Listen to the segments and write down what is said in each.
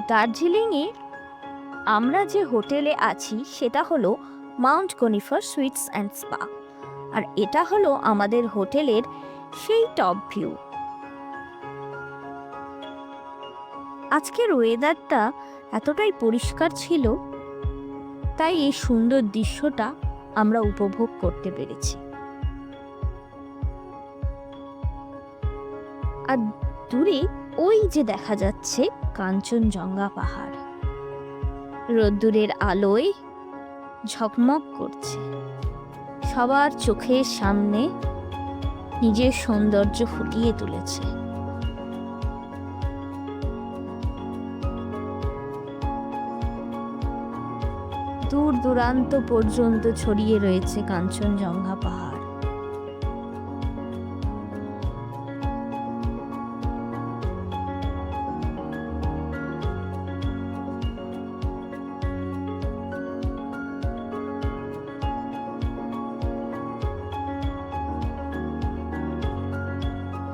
দার্জিলিংয়ে আমরা যে হোটেলে আছি সেটা হলো Mount Conifer Suites and Spa, আর এটা হলো আমাদের হোটেলের সেই টপ ভিউ। আজকের ওয়েদারটা এতটাই পরিষ্কার ছিল, তাই এই সুন্দর দৃশ্যটা আমরা উপভোগ করতে পেরেছি। আর দূরে ওই যে দেখা যাচ্ছে কাঞ্চনজঙ্ঘা পাহাড়, রোদ্দুরের আলোয় ঝকমক করছে, সবার চোখের সামনে নিজের সৌন্দর্য ফুটিয়ে তুলেছে। দূর দূরান্ত পর্যন্ত ছড়িয়ে রয়েছে কাঞ্চনজঙ্ঘা পাহাড়।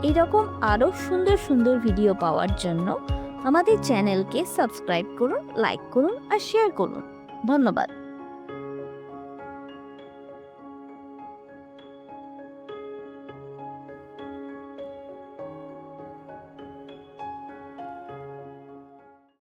এরকম আরও সুন্দর সুন্দর ভিডিও পাওয়ার জন্য আমাদের চ্যানেলকে সাবস্ক্রাইব করুন, লাইক করুন আর শেয়ার করুন। ধন্যবাদ।